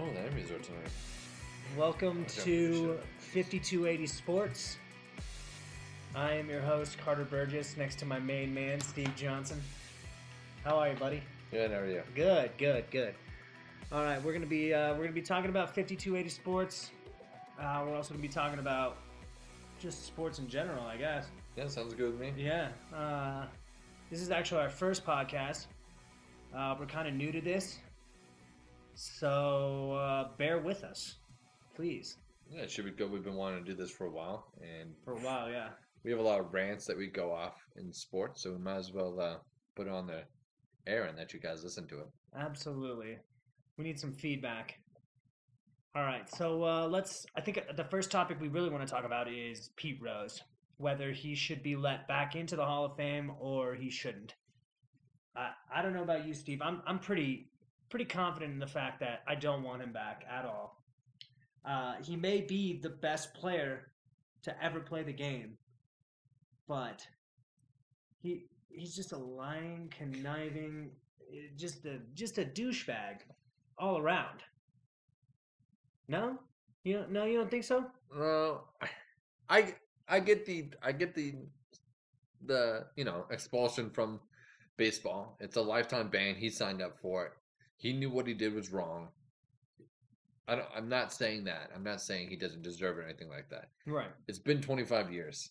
Oh, the enemies are tonight. Welcome to 5280 Sports. I am your host, Carter Burgess, next to my main man, Steve Johnson. How are you, buddy? Good, how are you? Good. All right, we're gonna be talking about 5280 Sports. We're also gonna be talking about just sports in general, I guess. Yeah, sounds good with me. Yeah. This is actually our first podcast. We're kind of new to this, so bear with us, please. Yeah, it should be good. We've been wanting to do this for a while, and Yeah. we have a lot of rants that we go off in sports, so we might as well put it on the air and let you guys listen to it. Absolutely. We need some feedback. All right, so I think the first topic we really want to talk about is Pete Rose, whether he should be let back into the Hall of Fame or he shouldn't. I don't know about you, Steve. I'm pretty confident in the fact that I don't want him back at all. He may be the best player to ever play the game, but he's just a lying, conniving, just a douchebag all around. No, you don't think so? No, I get the expulsion from baseball. It's a lifetime ban. He signed up for it. He knew what he did was wrong. I'm not saying that. I'm not saying he doesn't deserve it or anything like that. Right. It's been 25 years.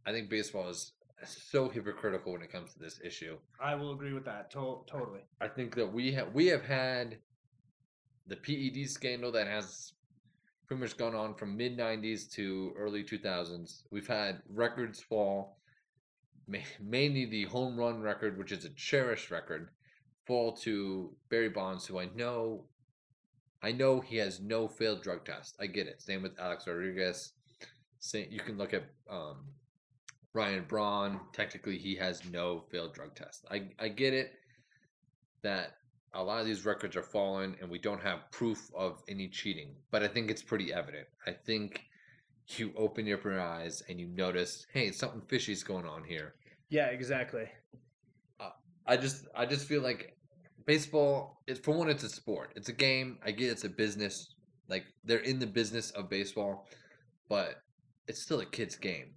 I think baseball is so hypocritical when it comes to this issue. I will agree with that. Totally. I think that we have had the PED scandal that has pretty much gone on from mid-90s to early 2000s. We've had records fall, mainly the home run record, which is a cherished record, fall to Barry Bonds, who I know he has no failed drug test. I get it. Same with Alex Rodriguez. You can look at Ryan Braun. Technically, he has no failed drug test. I get it that a lot of these records are fallen and we don't have proof of any cheating, but I think it's pretty evident. I think you open your eyes and you notice, hey, something fishy's going on here. Yeah, exactly. I just feel like baseball, it's a sport. It's a game. I get it's a business. Like, they're in the business of baseball, but it's still a kid's game.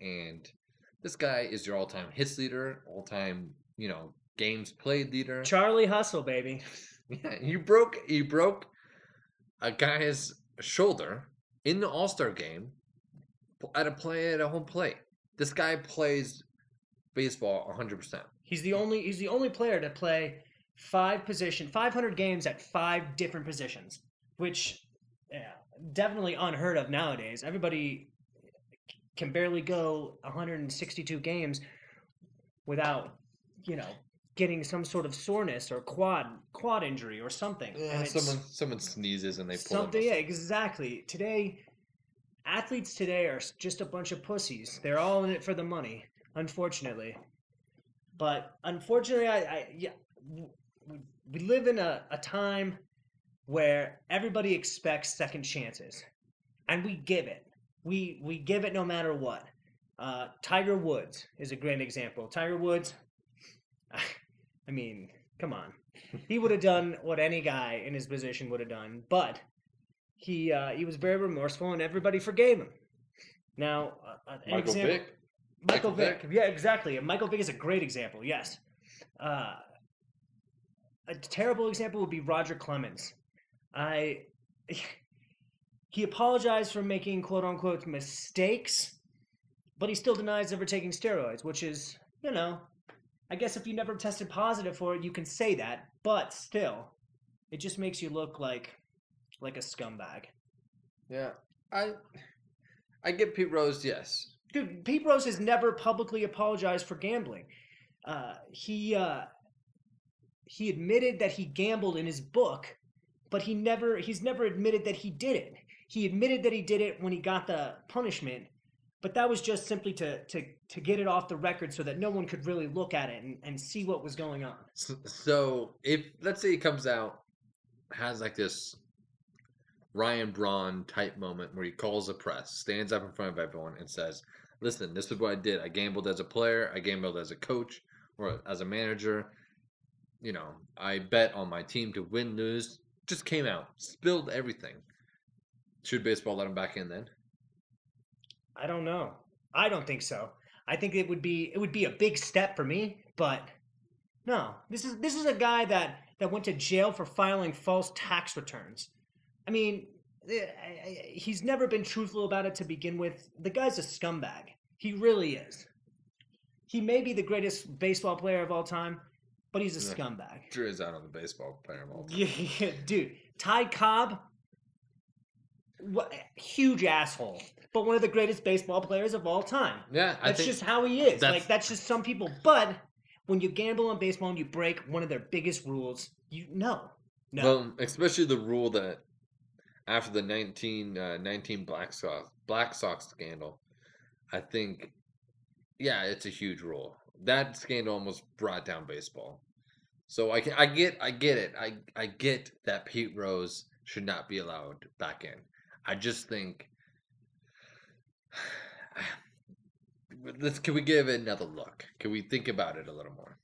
And this guy is your all-time hits leader, all-time, games played leader. Charlie Hustle, baby. Yeah, you broke a guy's shoulder in the All-Star game at a home plate. This guy plays baseball 100%. He's the only player to play 500 games at 5 different positions, which definitely unheard of nowadays. Everybody can barely go 162 games without, getting some sort of soreness or quad injury or something. Yeah, someone sneezes and they pull something. Yeah, exactly. Athletes today are just a bunch of pussies. They're all in it for the money, unfortunately. But unfortunately, we live in a time where everybody expects second chances, and we give it. We give it no matter what. Tiger Woods is a great example. Tiger Woods, I mean, come on. He would have done what any guy in his position would have done, but he was very remorseful, and everybody forgave him. Now, Michael Vick. Yeah, exactly. Michael Vick is a great example, yes. A terrible example would be Roger Clemens. He apologized for making quote-unquote mistakes, but he still denies ever taking steroids, which is, I guess if you never tested positive for it, you can say that, but still, it just makes you look like a scumbag. Yeah, I get Pete Rose, yes. Dude, Pete Rose has never publicly apologized for gambling. He admitted that he gambled in his book, but he's never admitted that he did it. He admitted that he did it when he got the punishment, but that was just simply to get it off the record so that no one could really look at it and see what was going on. So if, let's say he comes out, has like this Ryan Braun type moment where he calls the press, stands up in front of everyone and says, listen, this is what I did. I gambled as a player. I gambled as a coach or as a manager. I bet on my team to win, lose. just came out, spilled everything. Should baseball let him back in then? I don't know. I don't think so. I think it would be a big step for me, but no. This is a guy that went to jail for filing false tax returns. I mean, he's never been truthful about it to begin with. The guy's a scumbag. He really is. He may be the greatest baseball player of all time, but he's a scumbag. Drew is out on the baseball player of all time. Yeah, dude. Ty Cobb, huge asshole, but one of the greatest baseball players of all time. Yeah, that's just how he is. That's just some people. But when you gamble on baseball and you break one of their biggest rules, no. Well, especially the rule that after the 1919 Black Sox scandal, I think, yeah, it's a huge rule. That scandal almost brought down baseball. So I get it. I get that Pete Rose should not be allowed back in. I just think, can we give it another look? Can we think about it a little more?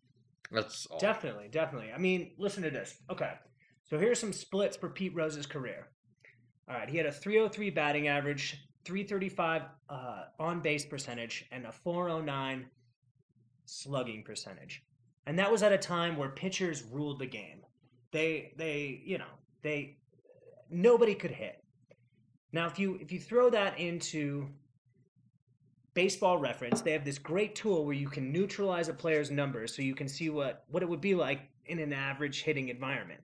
That's all. Definitely. I mean, listen to this. Okay, so here's some splits for Pete Rose's career. All right, he had a .303 batting average, .335 on base percentage, and a .409 slugging percentage. And that was at a time where pitchers ruled the game. Nobody could hit. Now, if you throw that into Baseball Reference, they have this great tool where you can neutralize a player's numbers so you can see what it would be like in an average hitting environment.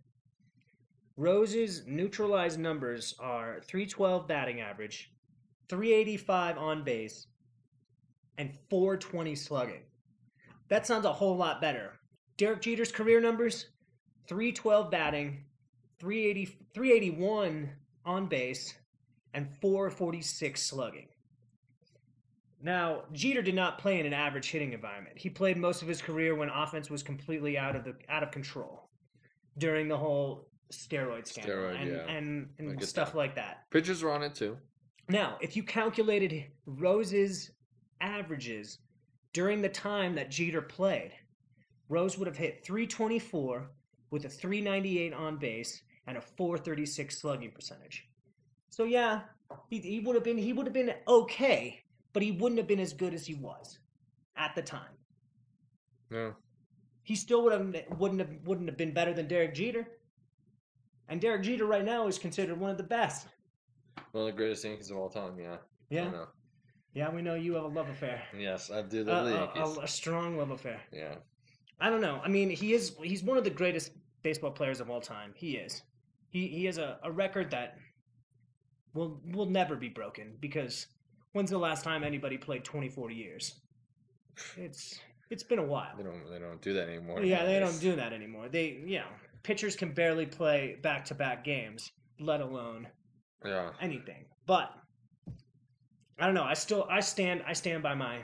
Rose's neutralized numbers are .312 batting average, .385 on base, and .420 slugging. That sounds a whole lot better. Derek Jeter's career numbers, .312 batting, .381 on base, and .446 slugging. Now, Jeter did not play in an average hitting environment. He played most of his career when offense was completely out of control during the whole steroid scandal and stuff like that. Pitchers were on it too. Now, if you calculated Rose's averages during the time that Jeter played, Rose would have hit .324 with a .398 on base and a .436 slugging percentage. So yeah, he would have been okay, but he wouldn't have been as good as he was at the time. No. He still wouldn't have been better than Derek Jeter. And Derek Jeter right now is considered one of the best. One of the greatest Yankees of all time, yeah. Yeah. Yeah, we know you have a love affair. Yes, I do love the Yankees. A strong love affair. Yeah. I don't know. I mean, he's one of the greatest baseball players of all time. He is. He has a record that will never be broken, because when's the last time anybody played 24 years? It's been a while. They don't do that anymore. Yeah, they don't do that anymore. Pitchers can barely play back-to-back games, let alone anything. But I don't know. I stand by my.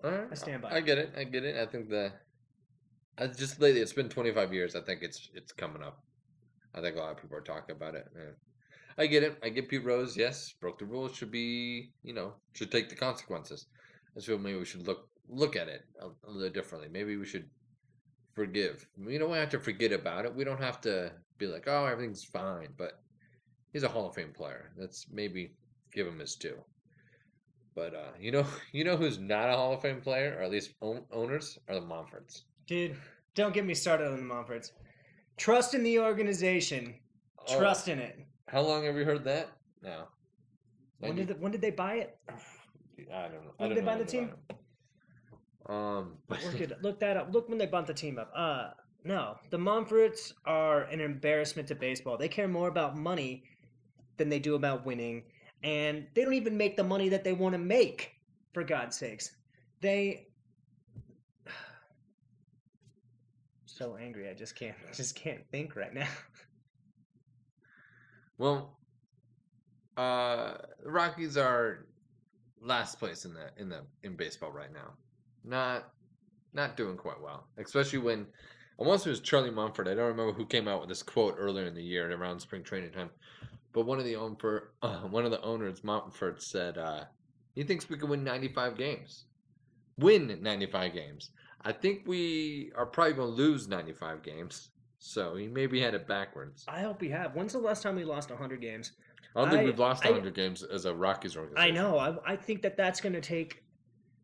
Right. I stand by. I get it. I think just lately it's been 25 years. I think it's coming up. I think a lot of people are talking about it. Yeah. I get it. I get Pete Rose. Yes, broke the rules. Should be, should take the consequences. I feel maybe we should look at it a little differently. Maybe we should forgive. We don't have to forget about it. We don't have to be like, oh, everything's fine. But he's a Hall of Fame player. Let's maybe give him his due. But you know who's not a Hall of Fame player, or at least owners, are the Monforts. Dude, don't get me started on the Monforts. Trust in the organization. Trust in it. How long have you heard that? No. When did they buy it? I don't know. When did they buy the team? Look that up. Look when they bought the team up. No, the Monforts are an embarrassment to baseball. They care more about money than they do about winning, and they don't even make the money that they want to make. For God's sakes, so angry. I just can't think right now. Well, the Rockies are last place in baseball right now. Not doing quite well, especially when almost it was Charlie Mumford. I don't remember who came out with this quote earlier in the year around spring training time, but one of the owners, Mumford, said he thinks we can win 95 games. Win 95 games. I think we are probably going to lose 95 games, So he maybe had it backwards. I hope we have. When's the last time we lost 100 games? I don't think we've lost I 100 games as a Rockies I organization. know. I think that's going to take.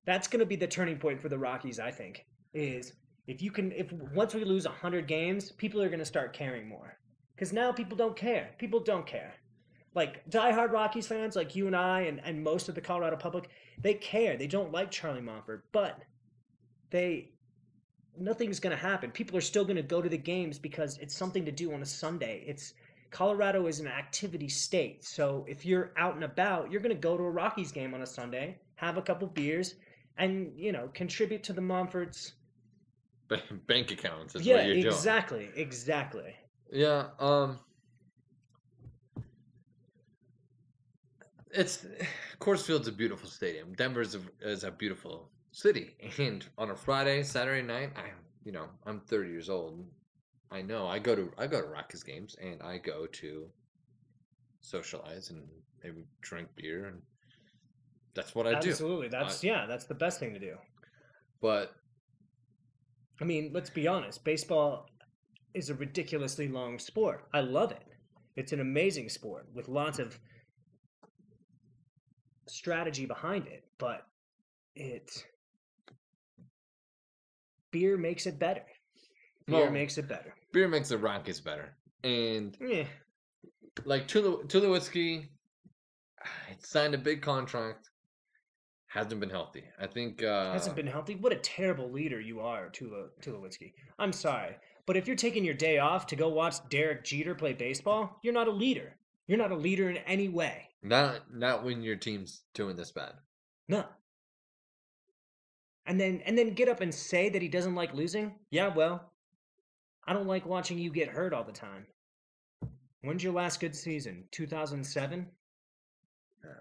That's going to be the turning point for the Rockies. I think is if once we lose 100 games, people are going to start caring more. Because now people don't care. People don't care. Like diehard Rockies fans, like you and I, and most of the Colorado public, they care. They don't like Charlie Monfort, but nothing's going to happen. People are still going to go to the games because it's something to do on a Sunday. Colorado is an activity state. So if you're out and about, you're going to go to a Rockies game on a Sunday, have a couple beers, and, contribute to the Monforts. Bank accounts is Yeah, what you're doing. exactly. Yeah, Coors Field's a beautiful stadium. Denver is a beautiful city. And on a Saturday night, I'm 30 years old. I know I go to Rockies games, and I go to socialize and maybe drink beer, and that's what I do. Absolutely. That's the best thing to do. But I mean, let's be honest. Baseball is a ridiculously long sport. I love it. It's an amazing sport with lots of strategy behind it, but beer makes it better. Beer makes it better. Beer makes the Rockies better. And yeah. Like Tulowitzki signed a big contract. Hasn't been healthy. I think hasn't been healthy. What a terrible leader you are, Tulowitzki. I'm sorry, but if you're taking your day off to go watch Derek Jeter play baseball, you're not a leader. You're not a leader in any way. Not when your team's doing this bad. No. And then get up and say that he doesn't like losing? Yeah, well, I don't like watching you get hurt all the time. When's your last good season? 2007?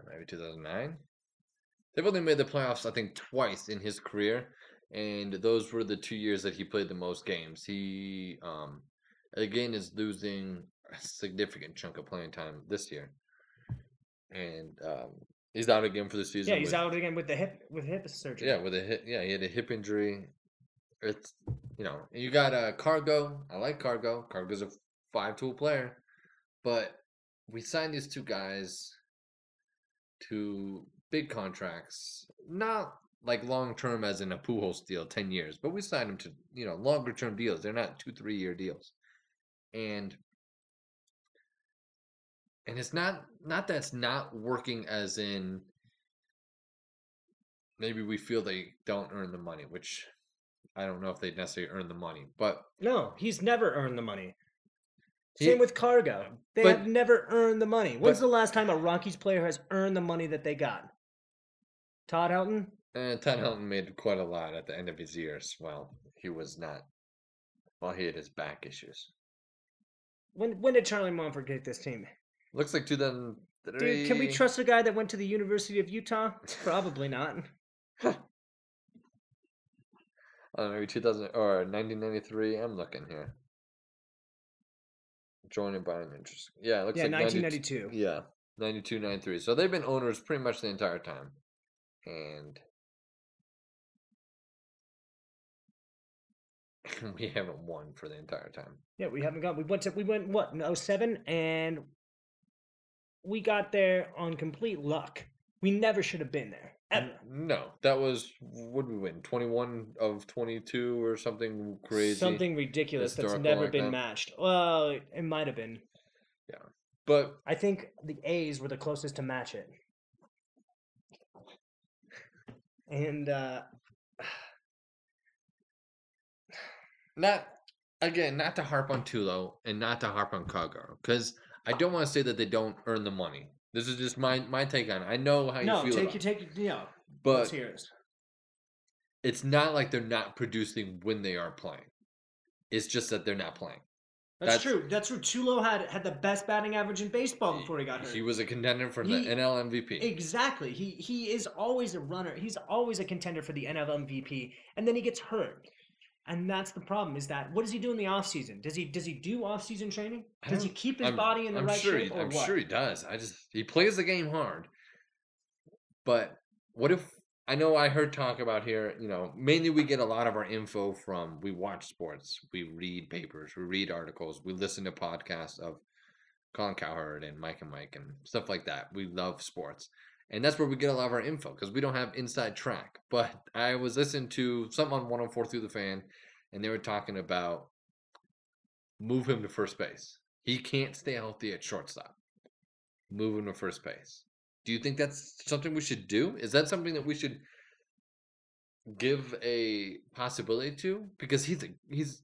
Maybe 2009? They've only made the playoffs, I think, twice in his career, and those were the 2 years that he played the most games. He, again, is losing a significant chunk of playing time this year, and he's out again for the season. Yeah, he's out again with hip surgery. Yeah, with a hip. Yeah, he had a hip injury. It's you got Cargo. I like Cargo. Cargo's a 5-tool player, but we signed these two guys to big contracts, not like long term as in a Pujols deal, 10 years, but we signed them to longer term deals. They're not 2-3 year deals, and it's not that it's not working as in maybe we feel they don't earn the money, which I don't know if they necessarily earn the money, but no, he's never earned the money. Same with Cargo. They have never earned the money. When's the last time a Rockies player has earned the money that they got? Todd Helton? Todd Helton made quite a lot at the end of his years. Well, he was not. Well, he had his back issues. When did Charlie Monfort get this team? Looks like 2003. Dude, can we trust a guy that went to the University of Utah? Probably not. Maybe 2000 or 1993. I'm looking here. Joining by an interest. Yeah, it looks like 1992. Yeah, 92, 93. So they've been owners pretty much the entire time. And we haven't won for the entire time. Yeah, we haven't got. We went what in 07, and we got there on complete luck. We never should have been there. Ever. No, that was, what did we win? 21 of 22 or something crazy. Something ridiculous that's never been matched. Well, it might have been. Yeah, but I think the A's were the closest to match it. And not to harp on Tulo and not to harp on Cargo, because I don't want to say that they don't earn the money. This is just my take on it. I know how you feel. But let's hear it. It's not like they're not producing when they are playing. It's just that they're not playing. That's true. That's true. Tulo had the best batting average in baseball before he got hurt. He was a contender for the NL MVP. Exactly. He is always a runner. He's always a contender for the NL MVP, and then he gets hurt. And that's the problem, is that what does he do in the offseason? Does he do offseason training? Does he keep his body in the right shape? I'm sure he does. He plays the game hard. But what if I know I heard talk about here, mainly we get a lot of our info we watch sports, we read papers, we read articles, we listen to podcasts of Colin Cowherd and Mike and stuff like that. We love sports. And that's where we get a lot of our info because we don't have inside track. But I was listening to something on 104 Through the Fan, and they were talking about move him to first base. He can't stay healthy at shortstop. Move him to first base. Do you think that's something we should do? Is that something that we should give a possibility to? Because he's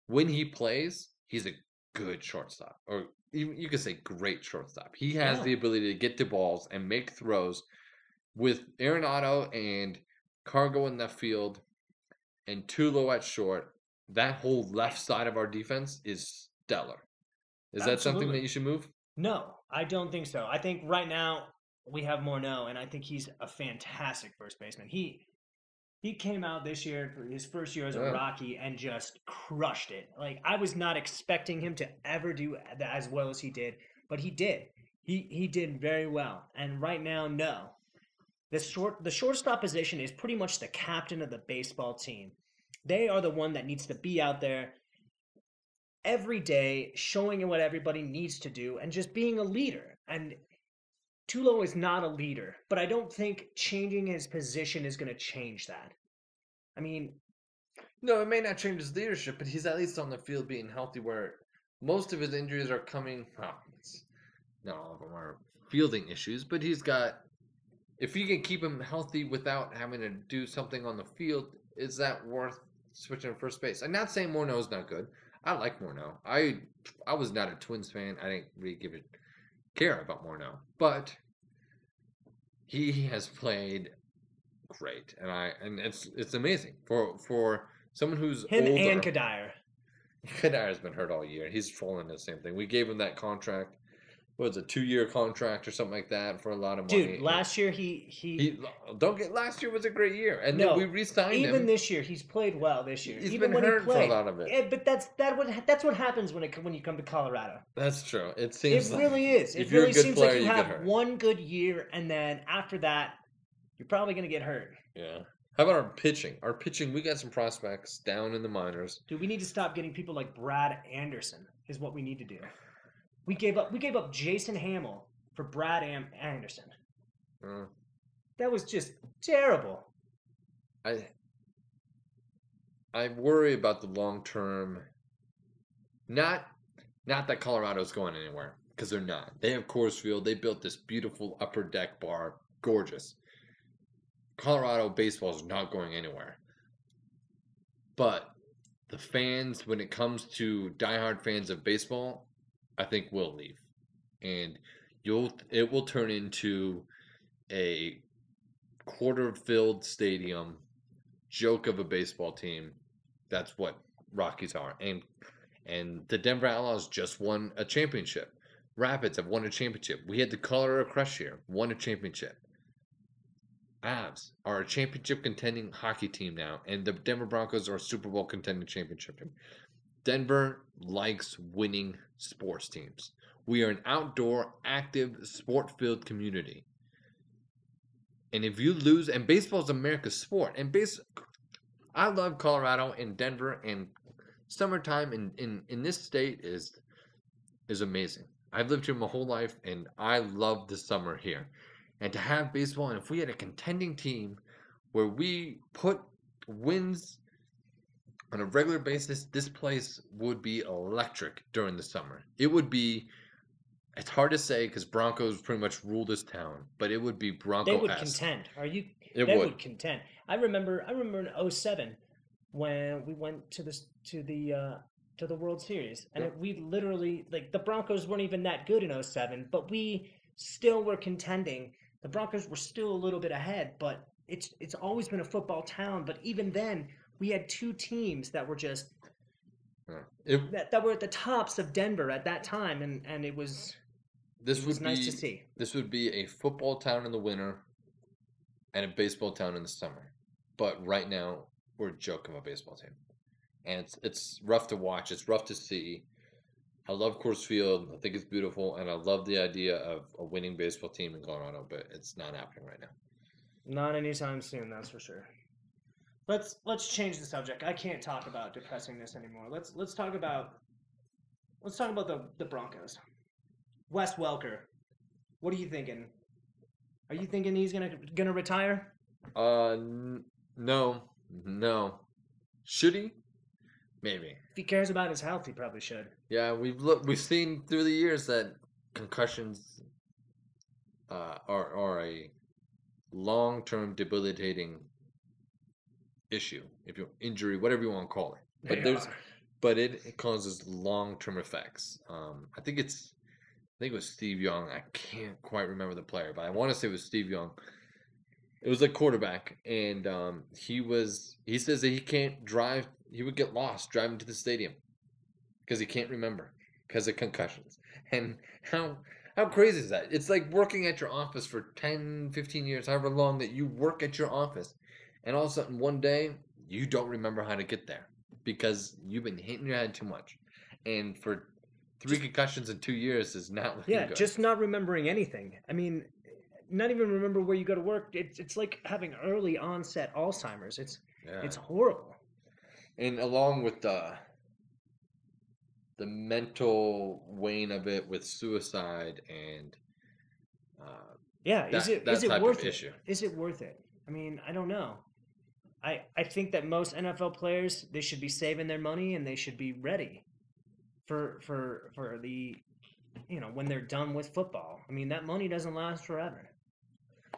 when he plays, he's a good shortstop, or even you could say great shortstop. He has the ability to get to balls and make throws. With Arenado and Cargo in left field and Tulo at short, that whole left side of our defense is stellar. Is that something that you should move? No, I don't think so. I think right now we have Morneau, and I think he's a fantastic first baseman. He came out this year for his first year as a Rocky and just crushed it. Like, I was not expecting him to ever do as well as he did, but he did. He did very well. And right now, no. The shortstop position is pretty much the captain of the baseball team. They are the one that needs to be out there every day, showing what everybody needs to do and just being a leader. And Tulo is not a leader, but I don't think changing his position is going to change that. I mean, no, it may not change his leadership, but he's at least on the field being healthy, where most of his injuries are coming. Well, not all of them are fielding issues, but he's got. If you can keep him healthy without having to do something on the field, is that worth switching to first base? I'm not saying Morneau's not good. I like Morneau. I was not a Twins fan. I didn't really care about Morneau, but he has played great, and it's amazing for someone who's him older. And Kadire. Kadire's been hurt all year. He's fallen the same thing. We gave him that contract. What was it, 2-year contract or something like that for a lot of money? Dude, last year he last year was a great year, and no, then we re-signed him. Even this year, he's played well. This year, He's even been when hurt he played, for a lot of it. Yeah, but that's what happens when you come to Colorado. That's true. It seems it really is. It really seems like you have one good year, and then after that, you're probably going to get hurt. Yeah. How about our pitching? Our pitching, we got some prospects down in the minors. Dude, we need to stop getting people like Brad Anderson. Is what we need to do. We gave up Jason Hamill for Brad Anderson. That was just terrible. I worry about the long term. Not that Colorado's going anywhere, because they're not. They have Coors Field. They built this beautiful upper deck bar, gorgeous. Colorado baseball is not going anywhere. But the fans, when it comes to diehard fans of baseball, I think will leave, and it will turn into a quarter-filled stadium joke of a baseball team. That's what Rockies are, and the Denver Outlaws just won a championship. Rapids have won a championship. We had the Colorado Crush here, won a championship. Avs are a championship contending hockey team now, and the Denver Broncos are a Super Bowl contending championship team. Denver likes winning sports teams. We are an outdoor, active, sport-filled community. And if you lose, and baseball is America's sport, and I love Colorado and Denver, and summertime in this state is amazing. I've lived here my whole life, and I love the summer here. And to have baseball, and if we had a contending team where we put wins on a regular basis, this place would be electric during the summer. It would be, it's hard to say because Broncos pretty much rule this town, but it would be Bronco-esque. They would contend. They would contend. I remember in 2007 when we went to the World Series, and we literally, like, the Broncos weren't even that good in 2007, but we still were contending. The Broncos were still a little bit ahead, but it's always been a football town. But even then, we had two teams that were just that were at the tops of Denver at that time, and it was nice to see. This would be a football town in the winter and a baseball town in the summer. But right now, we're a joke of a baseball team, and it's rough to watch. It's rough to see. I love Coors Field. I think it's beautiful, and I love the idea of a winning baseball team in Colorado, but it's not happening right now. Not anytime soon, that's for sure. Let's change the subject. I can't talk about depressingness anymore. Let's talk about the Broncos. Wes Welker. What are you thinking? Are you thinking he's gonna retire? No, no. Should he? Maybe. If he cares about his health, he probably should. Yeah, we've seen through the years that concussions are a long-term debilitating issue, if you injury, whatever you want to call it. But it causes long-term effects. I think it was Steve Young. I can't quite remember the player, but I want to say it was Steve Young. It was a quarterback, and he says that he can't drive. He would get lost driving to the stadium because he can't remember because of concussions. And how crazy is that? It's like working at your office for 10, 15 years, however long that you work at your office, and all of a sudden one day you don't remember how to get there because you've been hitting your head too much. And for three concussions in 2 years is not looking good. Just not remembering anything. I mean, not even remember where you go to work. It's like having early onset Alzheimer's. It's horrible. And along with the mental wane of it with suicide and is it worth it? Is it worth it? I mean, I don't know. I think that most NFL players, they should be saving their money and they should be ready for the when they're done with football. I mean, that money doesn't last forever.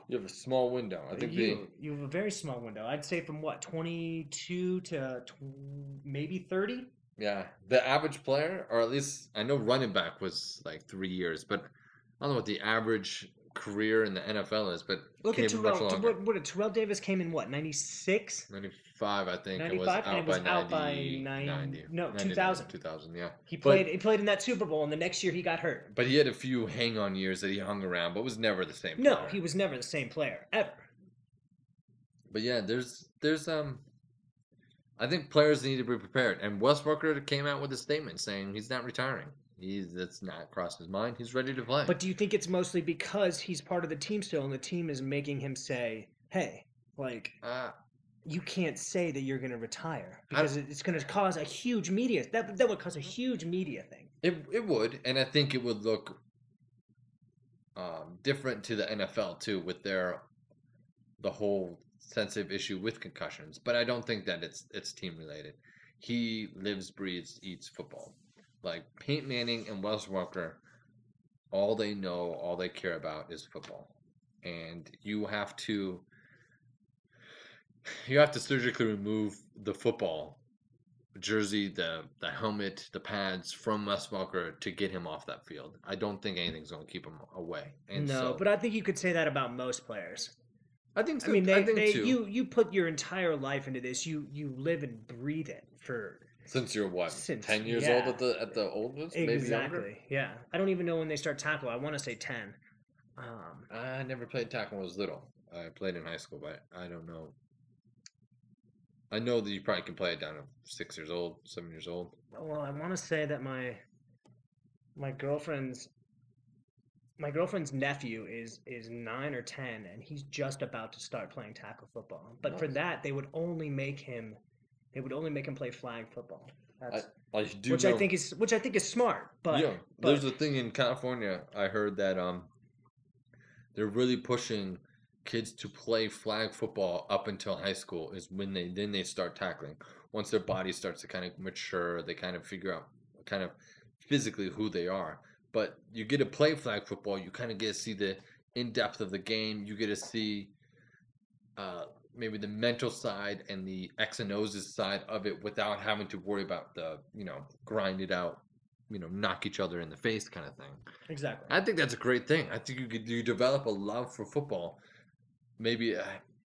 You have a small window. I think you have a very small window. I'd say from 22 to maybe 30. Yeah, the average player, or at least I know running back was like 3 years, but I don't know what the average career in the NFL is. But look at Terrell. What did Terrell Davis came in 96? 95, I think. 95, and it was out by 90. No, 2000. 2000, yeah. He played in that Super Bowl, and the next year he got hurt. But he had a few hang-on years that he hung around, but was never the same player. No, he was never the same player, ever. But yeah, there's I think players need to be prepared. And Wes Welker came out with a statement saying he's not retiring. That's not crossed his mind. He's ready to play. But do you think it's mostly because he's part of the team still, and the team is making him say, "Hey, you can't say that you're going to retire because it's going to cause a huge media. That would cause a huge media thing." It would, and I think it would look different to the NFL too, with the whole sensitive issue with concussions. But I don't think that it's team related. He lives, breathes, eats football. Like Peyton Manning and Wes Welker, all they know, all they care about is football, and you have to surgically remove the football jersey, the helmet, the pads from Wes Welker to get him off that field. I don't think anything's going to keep him away. And but I think you could say that about most players. I think so. I mean, you put your entire life into this. You live and breathe it for. Since you're 10 years old at the oldest, maybe exactly. Younger? Yeah, I don't even know when they start tackle. I want to say 10. I never played tackle when I was little. I played in high school, but I don't know. I know that you probably can play it down to 6 years old, 7 years old. Well, I want to say that my girlfriend's nephew is 9 or 10, and he's just about to start playing tackle football. But for that, they would only make him play flag football. Which I think is smart. But there's a thing in California. I heard that they're really pushing kids to play flag football up until high school is when they start tackling. Once their body starts to kind of mature, they kind of figure out kind of physically who they are. But you get to play flag football, you kind of get to see the in-depth of the game. You get to see maybe the mental side and the X and O's side of it without having to worry about the, grind it out, knock each other in the face kind of thing. Exactly. I think that's a great thing. I think you develop a love for football. Maybe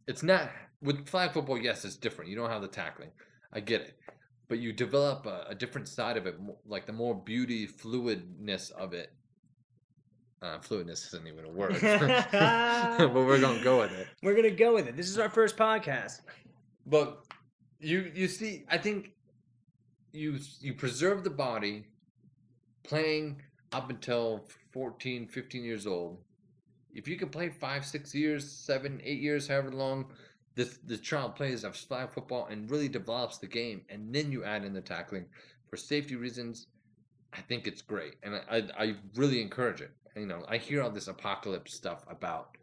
it's not with flag football. Yes, it's different. You don't have the tackling. I get it. But you develop a different side of it, like the more beauty, fluidness of it. Fluidness isn't even a word. But we're going to go with it. We're going to go with it. This is our first podcast. But you see, I think you preserve the body playing up until 14, 15 years old. if you can play 5, 6 years, 7, 8 years, however long the child plays of flag football and really develops the game, and then you add in the tackling for safety reasons, I think it's great, and I really encourage it. I hear all this apocalypse stuff about,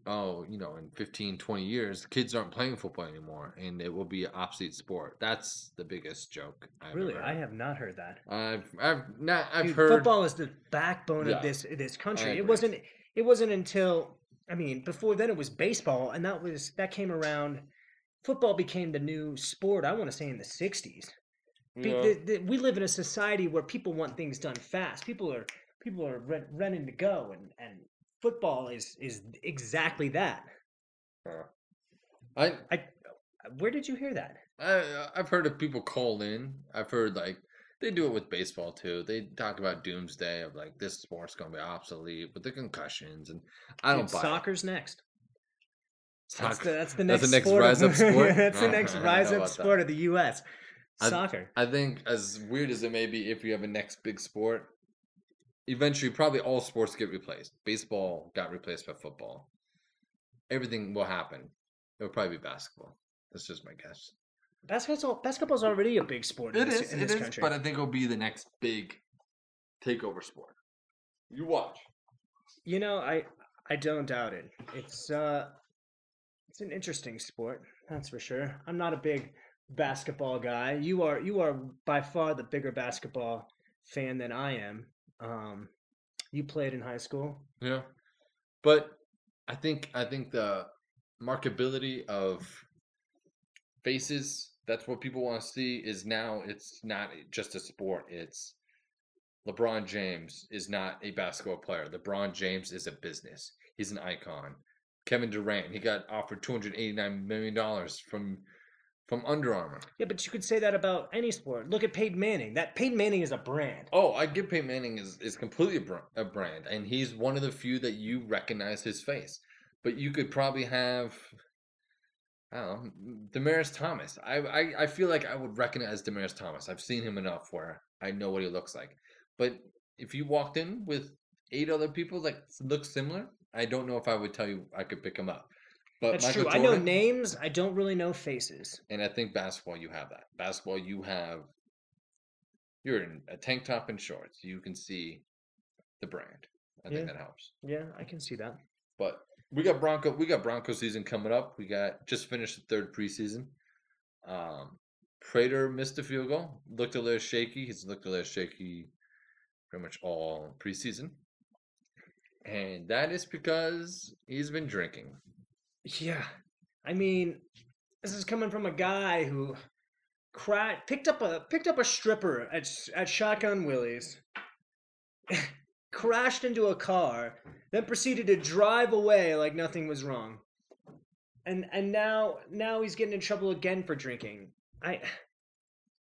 in 15, 20 years, kids aren't playing football anymore, and it will be an obsolete sport. That's the biggest joke I've Really, ever I heard. have not heard that. I've Dude, heard. football is the backbone of Yeah, this country. I It agree. wasn't until before then it was baseball, and that came around. Football became the new sport. I want to say in the '60s. Yeah. We live in a society where people want things done fast. People are running to go, and football is exactly that. Uh, I I Where did you hear that? I've heard of people call in. I've heard like they do it with baseball too. They talk about doomsday of like this sport's gonna be obsolete with the concussions, and I Dude, don't buy it. soccer's next. Soccer. That's the That's the next next sport rise of up sport. that's the I next don't rise know up about sport that. of the U.S. I Soccer. I think as weird as it may be, if you have a next big sport, eventually probably all sports get replaced. Baseball got replaced by football. Everything will happen. It will probably be basketball. That's just my guess. Basketball's already a big sport in this country. But I think it'll be the next big takeover sport. You watch. I don't doubt it. It's an interesting sport, that's for sure. I'm not a big basketball guy. You are by far the bigger basketball fan than I am. You played in high school. Yeah. But I think the marketability of faces, that's what people want to see, is now it's not just a sport. It's LeBron James is not a basketball player. LeBron James is a business. He's an icon. Kevin Durant, he got offered $289 million from Under Armour. Yeah, but you could say that about any sport. Look at Peyton Manning. That Peyton Manning is a brand. Oh, I give Peyton Manning is completely a brand, and he's one of the few that you recognize his face. But you could probably have, I don't know, Demaryius Thomas. I feel like I would recognize Demaryius Thomas. I've seen him enough where I know what he looks like. But if you walked in with 8 other people that look similar, I don't know if I would tell you I could pick them up. But That's Michael true. I know Jordan, names. I don't really know faces. and I think basketball, you have that. Basketball, you're in a tank top and shorts. You can see the brand. I think that helps. Yeah, I can see that. But we got Bronco season coming up. We got just finished the third preseason. Prater missed a field goal. Looked a little shaky. He's looked a little shaky pretty much all preseason. And that is because he's been drinking. Yeah. This is coming from a guy who picked up a stripper at Shotgun Willie's, crashed into a car, then proceeded to drive away like nothing was wrong. And now he's getting in trouble again for drinking.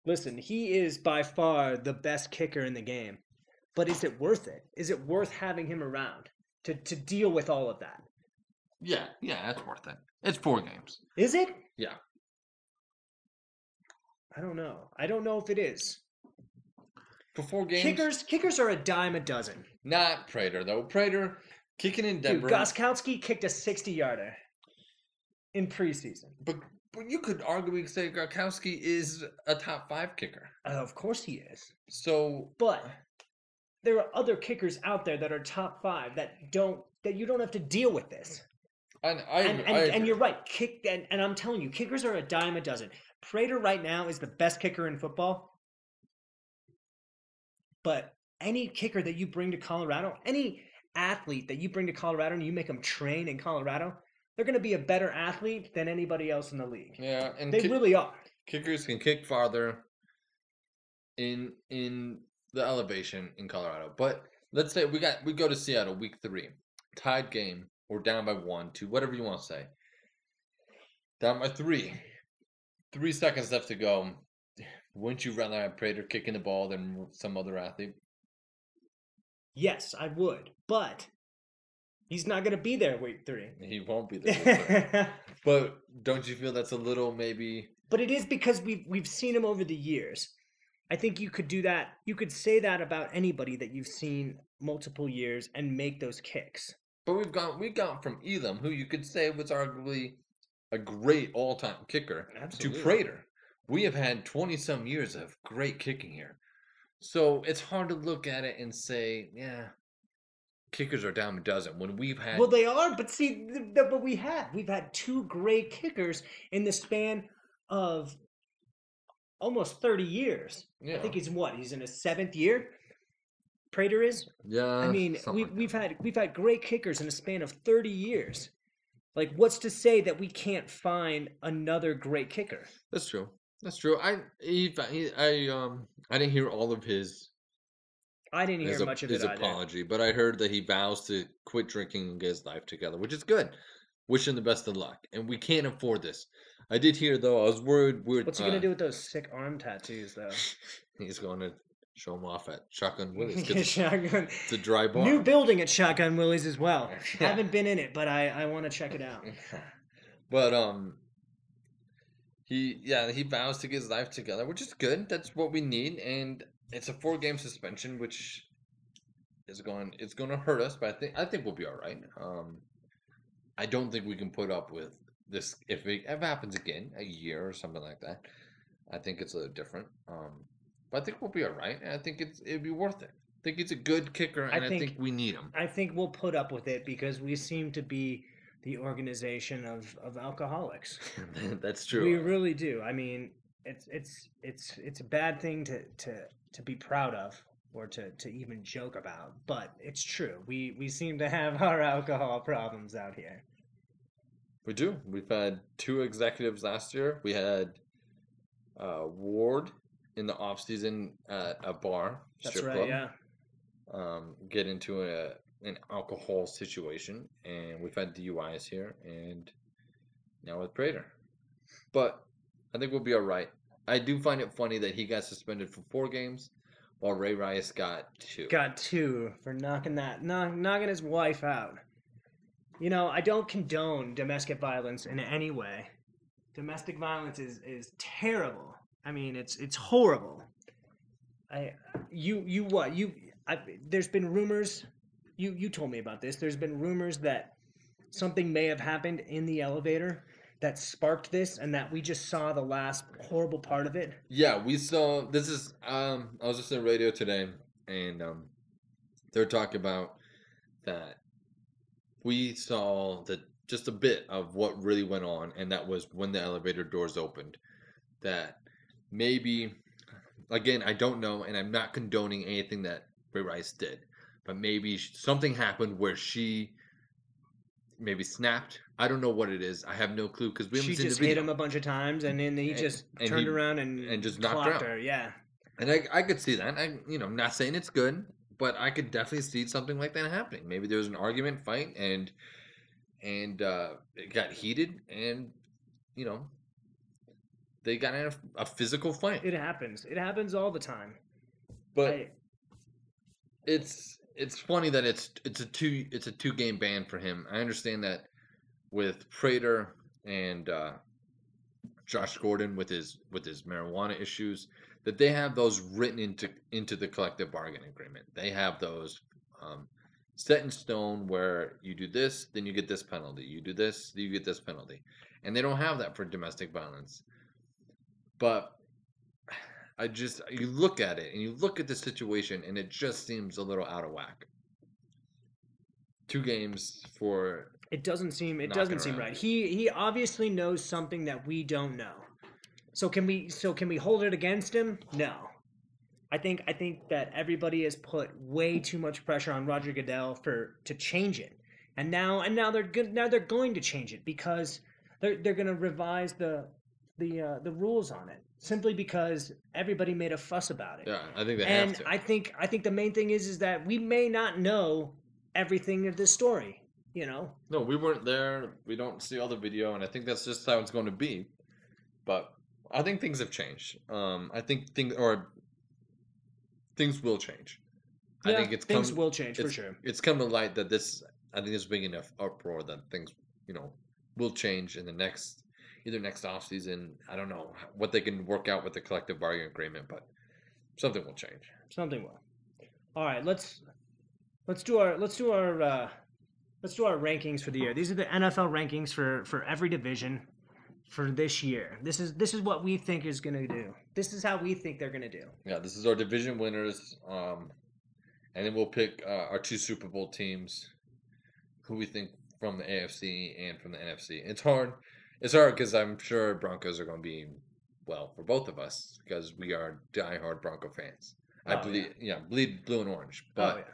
Listen, he is by far the best kicker in the game. But is it worth it? Is it worth having him around to deal with all of that? Yeah, that's worth it. It's 4 games. Is it? Yeah. I don't know. I don't know if it is. For 4 games. Kickers are a dime a dozen. Not Prater, though. Prater kicking in Denver. Dude, Gostkowski kicked a 60-yarder in preseason. But you could arguably say Gostkowski is a top 5 kicker. Of course he is. So, but there are other kickers out there that are top 5 that you don't have to deal with this. And you're right. And I'm telling you, kickers are a dime a dozen. Prater right now is the best kicker in football. But any kicker that you bring to Colorado, any athlete that you bring to Colorado and you make them train in Colorado, they're going to be a better athlete than anybody else in the league. Yeah, and they really are. Kickers can kick farther in the elevation in Colorado. But let's say we go to Seattle week 3, tied game. We're down by 1, 2, whatever you want to say. Down by 3. 3 seconds left to go. Wouldn't you rather have Prater kicking the ball than some other athlete? Yes, I would. But he's not going to be there week 3. He won't be there. But don't you feel that's a little maybe? But it is because we've seen him over the years. I think you could do that. You could say that about anybody that you've seen multiple years and make those kicks. But we got from Elam, who you could say was arguably a great all-time kicker, to Absolutely. Prater. We have had 20 some years of great kicking here. So it's hard to look at it and say, yeah, kickers are down a dozen when we've had. Well, they are, but see, but we've had two great kickers in the span of almost 30 years. I Yeah. think he's in his 7th year. Prater is. Yeah, I mean, something like we've had great kickers in a span of 30 years. Like, what's to say that we can't find another great kicker? That's true. That's true. I didn't hear all of I didn't hear much of it his either. apology, but I heard that he vows to quit drinking and get his life together, which is good. Wish him the best of luck, and we can't afford this. I did hear though. I was worried. What's he gonna do with those sick arm tattoos, though? He's going to show him off at Shotgun Willie's. Shotgun. It's a dry bar. New building at Shotgun Willie's as well. Yeah. Haven't been in it, but I want to check it out. But he vows to get his life together, which is good. That's what we need, and it's a 4-game suspension, which it's going to hurt us, but I think we'll be all right. I don't think we can put up with this if it happens again, a year or something like that. I think it's a little different. But I think we'll be all right, and I think it'd be worth it. I think he's a good kicker, and I think we need him. I think we'll put up with it because we seem to be the organization of alcoholics. That's true. We really do. I mean, it's a bad thing to be proud of or to even joke about, but it's true. We seem to have our alcohol problems out here. We do. We've had 2 executives last year. We had Ward in the off season at a bar, strip club. Yeah. Get into an alcohol situation, and we've had DUIs here, and now with Prater. But I think we'll be all right. I do find it funny that he got suspended for 4 games, while Ray Rice got 2. Got 2 for knocking his wife out. You know, I don't condone domestic violence in any way. Domestic violence is terrible. I mean, it's horrible. There's been rumors. You told me about this. There's been rumors that something may have happened in the elevator that sparked this, and that we just saw the last horrible part of it. Yeah, we saw. This is. I was listening to radio today, and they're talking about that. We saw just a bit of what really went on, and that was when the elevator doors opened. That maybe, again, I don't know, and I'm not condoning anything that Ray Rice did, but maybe something happened where she maybe snapped. I don't know what it is. I have no clue because we haven't seen the video. She just hit him a bunch of times, and then he just turned around and just knocked her. Yeah, and I could see that. I'm not saying it's good, but I could definitely see something like that happening. Maybe there was an argument, fight, and it got heated, and they got in a physical fight. It happens. It happens all the time. But it's funny that it's a 2-game ban for him. I understand that with Prater and Josh Gordon with his marijuana issues, that they have those written into the collective bargaining agreement. They have those set in stone where you do this, then you get this penalty. You do this, you get this penalty. And they don't have that for domestic violence. But you look at it and you look at the situation, and it just seems a little out of whack. 2 games for it doesn't seem right. He obviously knows something that we don't know. So can we hold it against him? No. I think that everybody has put way too much pressure on Roger Goodell to change it, and now they're good. Now they're going to change it because they're going to revise the rules on it simply because everybody made a fuss about it. Yeah, I think they have to. And I think the main thing is that we may not know everything of this story. No, we weren't there. We don't see all the video, and I think that's just how it's going to be. But I think things have changed. I think things will change. Yeah, I think things will change for sure. It's come to light that I think there's big enough uproar that things, will change in the either next off season. I don't know what they can work out with the collective bargaining agreement, but Something will change. Something will. All right, let's do our rankings for the year. These are the NFL rankings for every division for this year. This is what we think is going to do. This is how we think they're going to do. Yeah, this is our division winners, and then we'll pick our 2 Super Bowl teams, who we think from the AFC and from the NFC. It's hard because I'm sure Broncos are going to be for both of us because we are diehard Bronco fans. I bleed blue and orange, but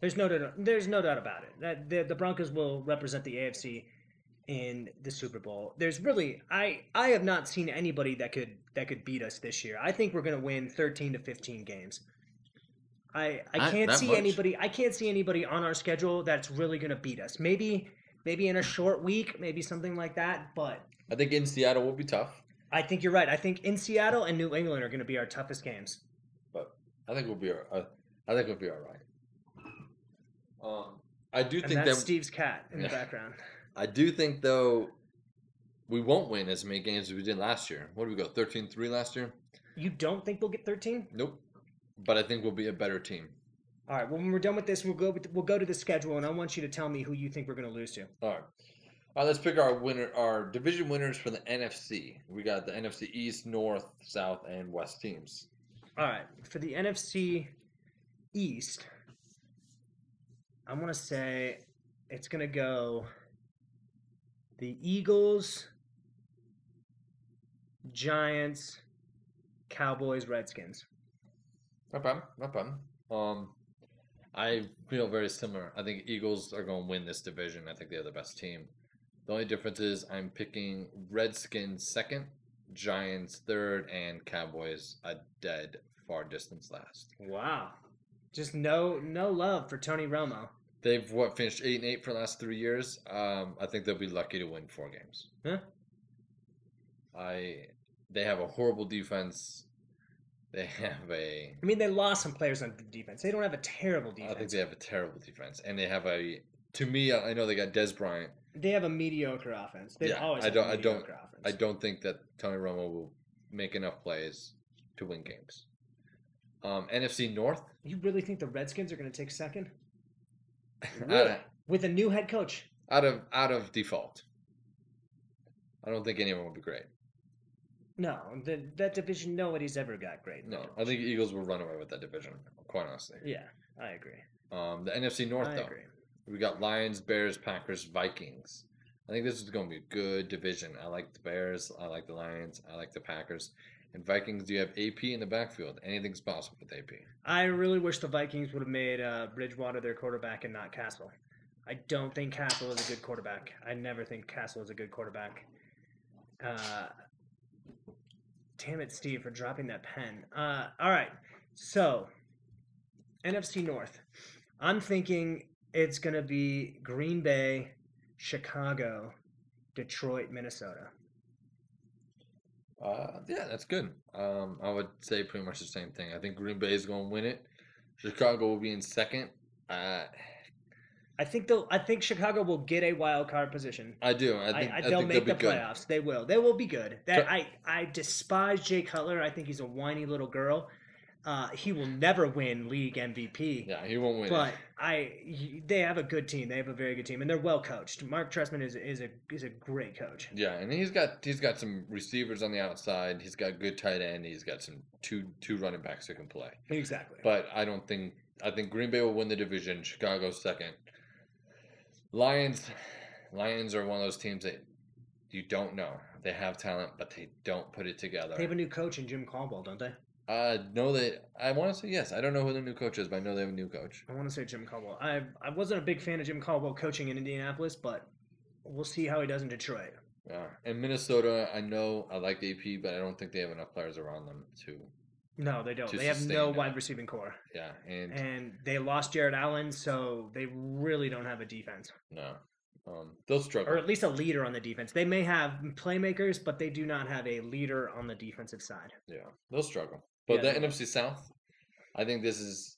there's no doubt about it that the Broncos will represent the AFC in the Super Bowl. There's really I have not seen anybody that could beat us this year. I think we're going to win 13 to 15 games. I can't see anybody on our schedule that's really going to beat us. Maybe in a short week, maybe something like that, but I think in Seattle will be tough. I think you're right. I think in Seattle and New England are going to be our toughest games. But I think we'll be all right. I do think that's Steve's cat in the background. I do think though we won't win as many games as we did last year. What did we go 13-3 last year? You don't think we'll get 13? Nope. But I think we'll be a better team. All right. Well, when we're done with this, we'll go to the schedule, and I want you to tell me who you think we're going to lose to. All right. Let's pick our division winners for the NFC. We got the NFC East, North, South, and West teams. All right. For the NFC East, I want to say it's going to go the Eagles, Giants, Cowboys, Redskins. Not bad. I feel very similar. I think Eagles are going to win this division. I think they're the best team. The only difference is I'm picking Redskins second, Giants third, and Cowboys a dead far distance last. Wow. Just no love for Tony Romo. They've finished 8-8 for the last 3 years. I think they'll be lucky to win 4 games. Huh? They have a horrible defense. They lost some players on defense. They don't have a terrible defense. I think they have a terrible defense, and they have to me, I know they got Des Bryant. They have a mediocre offense. I don't think that Tony Romo will make enough plays to win games. NFC North. You really think the Redskins are going to take second? Really? With a new head coach? Out of default. I don't think anyone will be great. No, that division, nobody's ever got great. No, I think Eagles will run away with that division, quite honestly. Yeah, I agree. The NFC North, I agree. We got Lions, Bears, Packers, Vikings. I think this is going to be a good division. I like the Bears. I like the Lions. I like the Packers. And Vikings, do you have AP in the backfield? Anything's possible with AP. I really wish the Vikings would have made Bridgewater their quarterback and not Castle. I don't think Castle is a good quarterback. I never think Castle is a good quarterback. Damn it, Steve, for dropping that pen. All right, so NFC North. I'm thinking it's going to be Green Bay, Chicago, Detroit, Minnesota. Yeah, that's good. I would say pretty much the same thing. I think Green Bay is going to win it. Chicago will be in second. I think Chicago will get a wild card position. I do. I think they'll make the playoffs. They will. They will be good. I despise Jay Cutler. I think he's a whiny little girl. He will never win league MVP. Yeah, he won't win. But they have a good team. They have a very good team, and they're well coached. Mark Trestman is a great coach. Yeah, and he's got some receivers on the outside. He's got good tight end. He's got some two running backs who can play. Exactly. But I think Green Bay will win the division. Chicago second. Lions are one of those teams that you don't know. They have talent, but they don't put it together. They have a new coach in Jim Caldwell, don't they? No, I want to say yes. I don't know who the new coach is, but I know they have a new coach. I want to say Jim Caldwell. I wasn't a big fan of Jim Caldwell coaching in Indianapolis, but we'll see how he does in Detroit. Yeah, and Minnesota, I know I like the AP, but I don't think they have enough players around them to. No, they don't. They have no wide receiving core. Yeah, and they lost Jared Allen, so they really don't have a defense. No. They'll struggle. Or at least a leader on the defense. They may have playmakers, but they do not have a leader on the defensive side. Yeah, they'll struggle. But the NFC South, I think this is.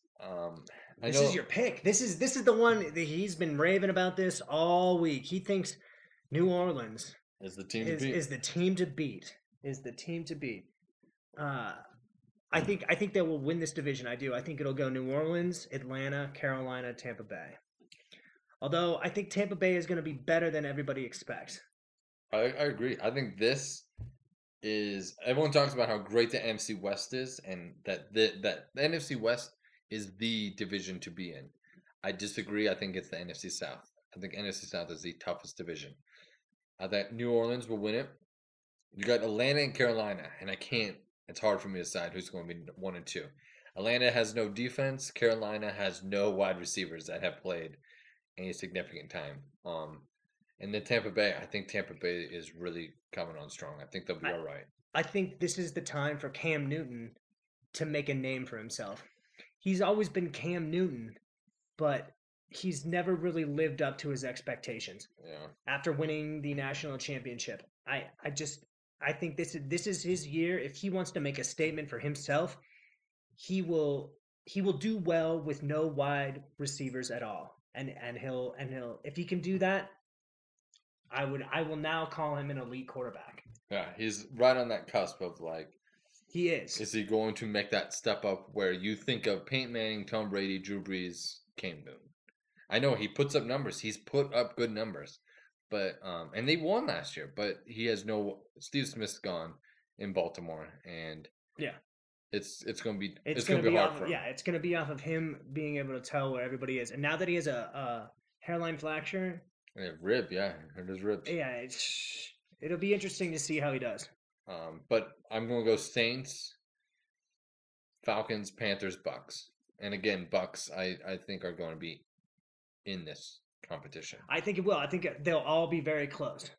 This is your pick. This is the one that he's been raving about this all week. He thinks New Orleans is the team to beat. Is the team to beat. I think they will win this division. I do. I think it'll go New Orleans, Atlanta, Carolina, Tampa Bay. Although I think Tampa Bay is going to be better than everybody expects. I agree. I think this is everyone talks about how great the NFC West is, and that the NFC West is the division to be in. I disagree. I think it's the NFC South. I think NFC South is the toughest division. I think New Orleans will win it. You got Atlanta and Carolina, and I can't. It's hard for me to decide who's going to be 1 and 2. Atlanta has no defense. Carolina has no wide receivers that have played any significant time. And then Tampa Bay, I think Tampa Bay is really coming on strong. I think they'll be all right. I think this is the time for Cam Newton to make a name for himself. He's always been Cam Newton, but he's never really lived up to his expectations. Yeah. After winning the national championship, I think this is his year. If he wants to make a statement for himself, he will do well with no wide receivers at all. And he'll if he can do that, I will now call him an elite quarterback. Yeah, he's right on that cusp of like he is. Is he going to make that step up where you think of Peyton Manning, Tom Brady, Drew Brees, Cam Newton? I know he puts up numbers. He's put up good numbers. But and they won last year, but he has no Steve Smith's gone in Baltimore, and yeah, it's gonna be hard for him. Yeah, it's gonna be off of him being able to tell where everybody is. And now that he has a hairline fracture, rib, hurt his ribs. Yeah, it'll be interesting to see how he does. But I'm gonna go Saints, Falcons, Panthers, Bucks, and again Bucks. I think are going to be in this competition. I think it will. I think they'll all be very close.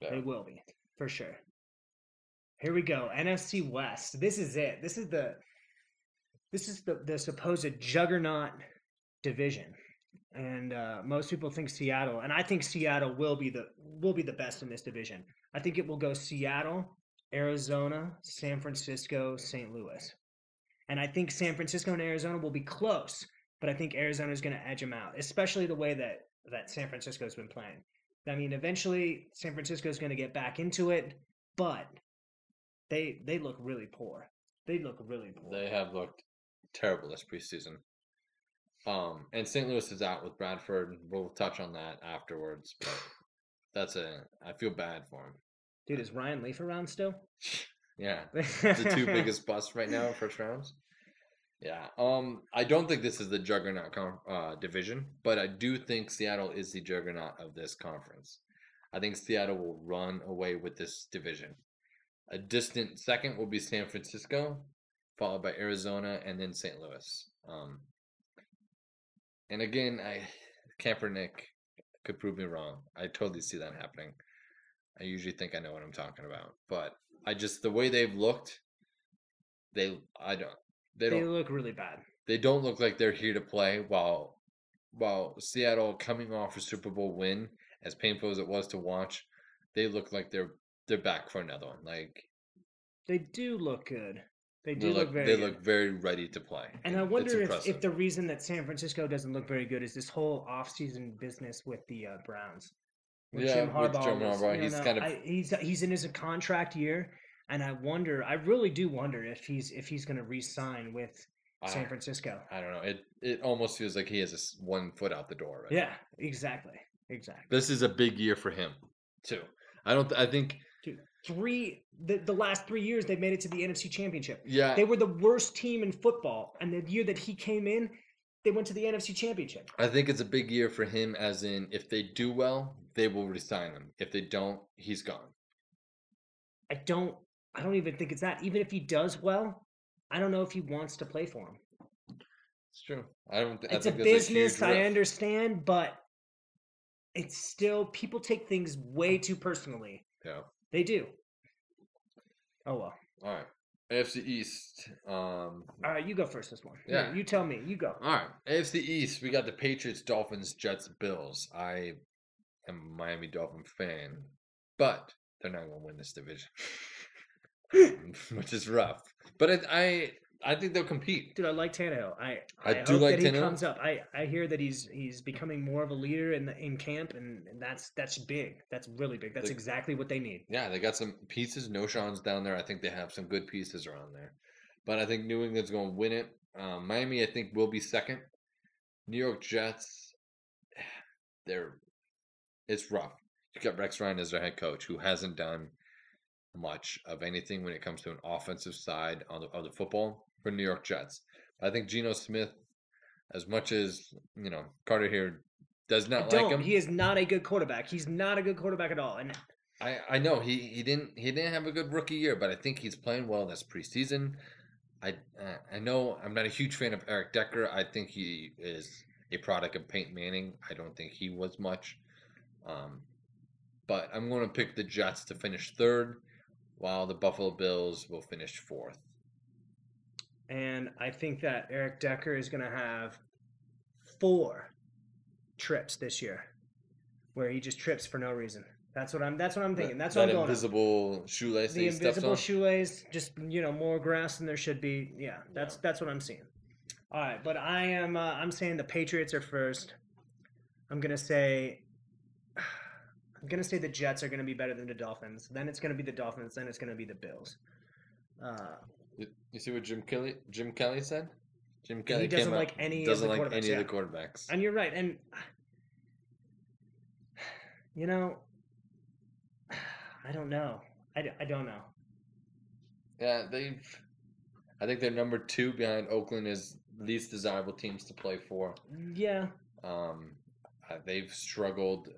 Yeah. They will be, for sure. Here we go. NFC West. This is it. This is the supposed juggernaut division. And most people think Seattle, and I think Seattle will be the best in this division. I think it will go Seattle, Arizona, San Francisco, St. Louis. And I think San Francisco and Arizona will be close, but I think Arizona is going to edge them out, especially the way that San Francisco has been playing. I mean, eventually San Francisco is going to get back into it, but they look really poor. They look really poor. They have looked terrible this preseason. And St. Louis is out with Bradford. We'll touch on that afterwards, but I feel bad for him. Dude, is Ryan Leaf around still? Yeah, the two biggest busts right now, first rounds. Yeah, I don't think this is the juggernaut division, but I do think Seattle is the juggernaut of this conference. I think Seattle will run away with this division. A distant second will be San Francisco, followed by Arizona, and then St. Louis. And again, Kaepernick could prove me wrong. I totally see that happening. I usually think I know what I'm talking about, but the way they've looked, they look really bad. They don't look like they're here to play. While Seattle coming off a Super Bowl win, as painful as it was to watch, they look like they're back for another one. Like they do look good. They look very ready to play. And I wonder if the reason that San Francisco doesn't look very good is this whole offseason business with the Browns. Jim Harbaugh, he's in his contract year, and I really do wonder if he's going to re-sign with San Francisco. I don't know. It almost feels like he has one foot out the door right now. Exactly. This is a big year for him too. I think the last 3 years they've made it to the NFC Championship. Yeah. They were the worst team in football, and the year that he came in, they went to the NFC Championship. I think it's a big year for him, as in if they do well, they will resign him. If they don't, he's gone. I don't even think it's that. Even if he does well, I don't know if he wants to play for him. It's true. It's a business, I understand, but it's still, people take things way too personally. Yeah. They do. Oh, well. All right. AFC East. All right, you go first this one. Yeah. You tell me. You go. All right. AFC East, we got the Patriots, Dolphins, Jets, Bills. I am a Miami Dolphin fan, but they're not going to win this division, which is rough. But I think they'll compete. Dude, I like Tannehill. I do hope like that Tannehill. He comes up. I hear that he's becoming more of a leader in camp, and that's big. That's really big. That's exactly what they need. Yeah, they got some pieces. No Sean's down there. I think they have some good pieces around there. but I think New England's going to win it. Miami, I think, will be second. New York Jets, it's rough. You got Rex Ryan as their head coach, who hasn't done much of anything when it comes to an offensive side of the football for New York Jets. I think Geno Smith, as much as Carter here does not like him. He is not a good quarterback. He's not a good quarterback at all. And I know he didn't have a good rookie year, but I think he's playing well this preseason. I know I'm not a huge fan of Eric Decker. I think he is a product of Peyton Manning. I don't think he was much. But I'm going to pick the Jets to finish third, while the Buffalo Bills will finish fourth. And I think that Eric Decker is going to have 4 trips this year, where he just trips for no reason. That's what I'm thinking. That's what I'm going. Invisible shoelace. The invisible shoelace, just more grass than there should be. Yeah, that's what I'm seeing. All right, but I'm saying the Patriots are first. I'm gonna say the Jets are gonna be better than the Dolphins. Then it's gonna be the Dolphins. Then it's gonna be the Bills. You see what Jim Kelly said? Jim Kelly he doesn't like any of the quarterbacks. And you're right. And I don't know. I don't know. Yeah, I think they're number 2 behind Oakland as least desirable teams to play for. Yeah. They've struggled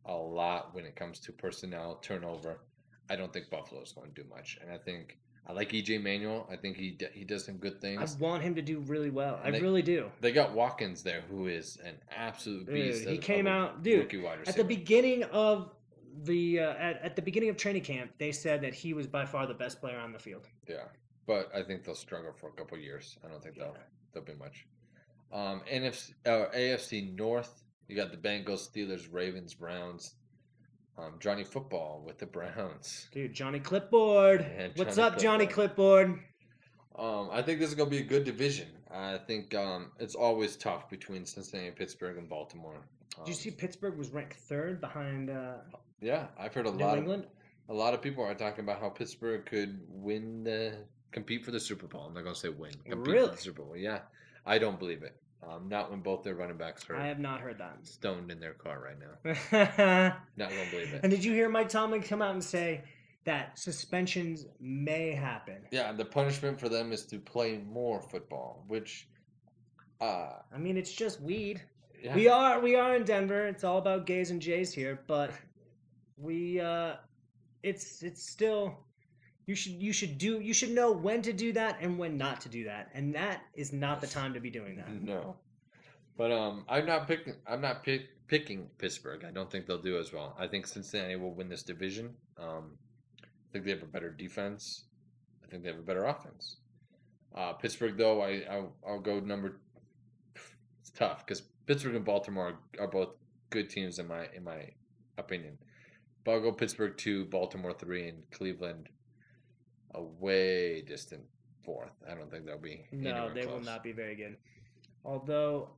a lot when it comes to personnel turnover. I don't think Buffalo's going to do much, and I like EJ Manuel. I think he does some good things. I want him to do really well. I really do. They got Watkins there, who is an absolute beast. He came out, rookie wide receiver. At the beginning of at the beginning of training camp, they said that he was by far the best player on the field. Yeah, but I think they'll struggle for a couple of years. I don't think they'll be much. AFC North, you got the Bengals, Steelers, Ravens, Browns. Johnny Football with the Browns. Dude, Johnny Clipboard. Yeah, What's up, Johnny Clipboard? I think this is going to be a good division. I think it's always tough between Cincinnati, Pittsburgh, and Baltimore. Did you see Pittsburgh was ranked 3rd behind Yeah, I've heard New England? A lot of people are talking about how Pittsburgh could compete for the Super Bowl. I'm not going to say win. Compete for the Super Bowl. Yeah, I don't believe it. Not when both their running backs are. I have not heard that. Stoned in their car right now. Not gonna believe it. And did you hear Mike Tomlin come out and say that suspensions may happen? Yeah, the punishment for them is to play more football, which. I mean, it's just weed. Yeah. We are in Denver. It's all about gays and Jays here, but it's still. You should know when to do that and when not to do that, and that is not the time to be doing that. No, but I'm not picking Pittsburgh. I don't think they'll do as well. I think Cincinnati will win this division. I think they have a better defense. I think they have a better offense. Pittsburgh, though, I'll go number. It's tough because Pittsburgh and Baltimore are both good teams in my opinion. But I'll go Pittsburgh 2, Baltimore 3, and Cleveland. A way distant 4th. I don't think they'll be. No, they will not be very good. Although,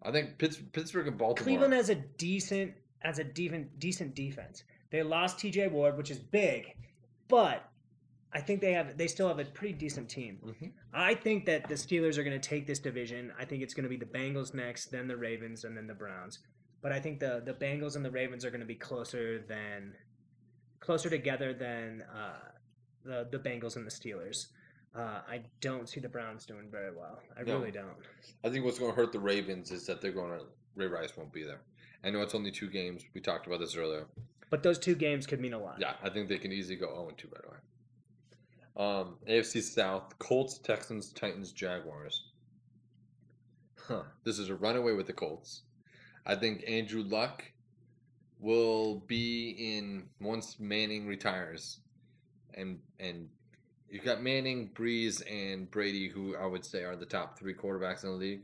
I think Pittsburgh and Baltimore. Cleveland has a decent defense. They lost T.J. Ward, which is big, but I think they still have a pretty decent team. Mm-hmm. I think that the Steelers are going to take this division. I think it's going to be the Bengals next, then the Ravens, and then the Browns. But I think the Bengals and the Ravens are going to be closer together than the Bengals and the Steelers. I don't see the Browns doing very well. I really don't. I think what's going to hurt the Ravens is that Ray Rice won't be there. I know it's only 2 games. We talked about this earlier. But those 2 games could mean a lot. Yeah, I think they can easily go 0-2, by the way. AFC South, Colts, Texans, Titans, Jaguars. This is a runaway with the Colts. I think Andrew Luck will be in once Manning retires. And you've got Manning, Breeze, and Brady, who I would say are the top 3 quarterbacks in the league.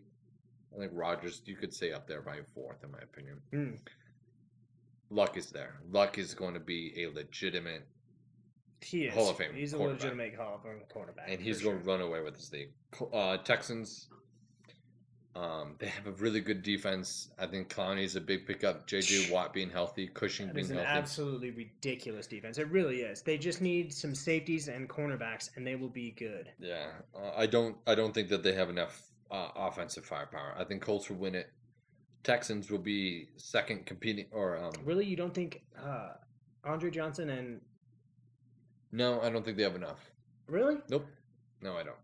I think Rodgers, you could say up there by 4th, in my opinion. Luck is there. Luck is going to be a legitimate Hall of Fame. He's a legitimate Hall of Fame quarterback. And he's going to run away with this league. Texans, They have a really good defense. I think Clowney's a big pickup. J.J. Watt being healthy, Cushing That being is an healthy. absolutely ridiculous defense. It really is. They just need some safeties and cornerbacks, and they will be good. Yeah, I don't think that they have enough offensive firepower. I think Colts will win it. Texans will be second competing, or Really, you don't think Andre Johnson and no, I don't think they have enough. really? Nope, no, I don't.